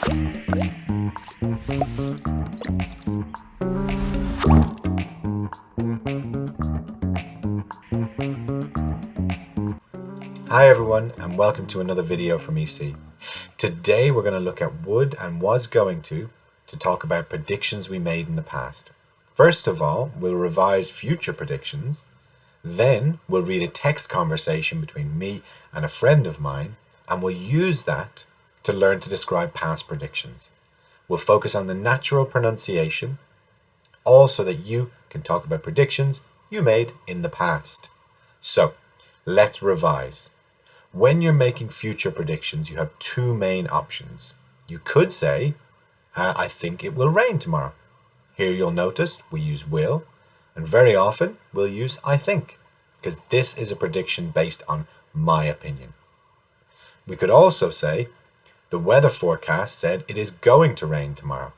Hi everyone, and welcome to another video from EC. Today we're going to look at would and was going to talk about predictions we made in the past. First of all, we'll revise future predictions. Then we'll read a text conversation between me and a friend of mine, and we'll use that to learn to describe past predictions. We'll focus on the natural pronunciation, also that you can talk about predictions you made in the past. So, let's revise. When you're making future predictions, you have two main options. You could say, I think it will rain tomorrow. Here you'll notice we use will, and very often we'll use I think, because this is a prediction based on my opinion. We could also say, the weather forecast said it is going to rain tomorrow.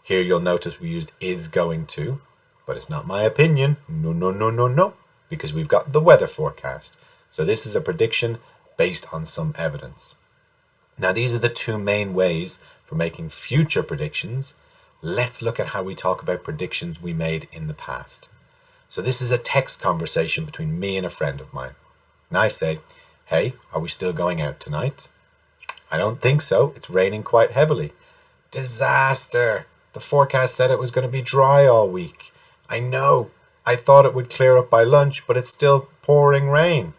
Here you'll notice we used is going to, but it's not my opinion. No, because we've got the weather forecast. So this is a prediction based on some evidence. Now these are the two main ways for making future predictions. Let's look at how we talk about predictions we made in the past. So this is a text conversation between me and a friend of mine. And I say, hey, are we still going out tonight? I don't think so. It's raining quite heavily. Disaster! The forecast said it was going to be dry all week. I know. I thought it would clear up by lunch, but it's still pouring rain.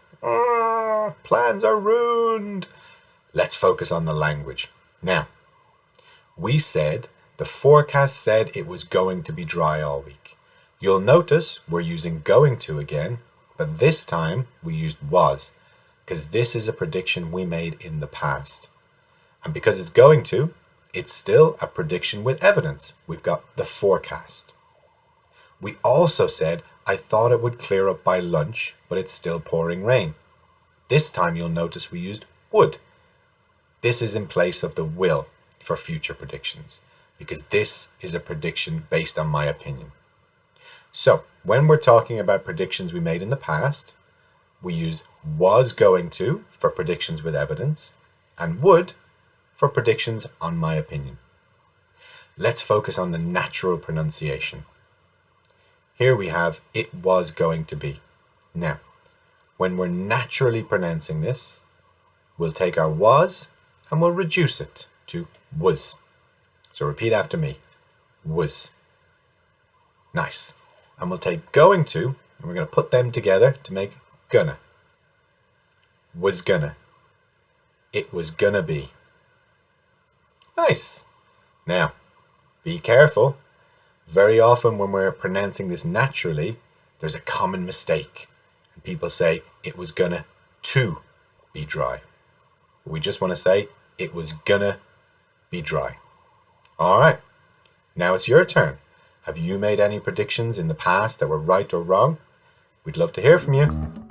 Plans are ruined. Let's focus on the language. Now, we said the forecast said it was going to be dry all week. You'll notice we're using going to again, but this time we used was, because this is a prediction we made in the past. And because it's going to, it's still a prediction with evidence. We've got the forecast. We also said, I thought it would clear up by lunch, but it's still pouring rain. This time you'll notice we used would. This is in place of the will for future predictions, because this is a prediction based on my opinion. So when we're talking about predictions we made in the past, we use was going to for predictions with evidence, and would for predictions on my opinion. Let's focus on the natural pronunciation. Here we have it was going to be. Now, when we're naturally pronouncing this, we'll take our was and we'll reduce it to was. So repeat after me. Was. Nice. And we'll take going to, and we're going to put them together to make gonna. Was gonna. It was gonna be. Nice. Now, be careful. Very often when we're pronouncing this naturally, there's a common mistake. And people say it was gonna to be dry. We just want to say it was gonna be dry. All right. Now it's your turn. Have you made any predictions in the past that were right or wrong? We'd love to hear from you.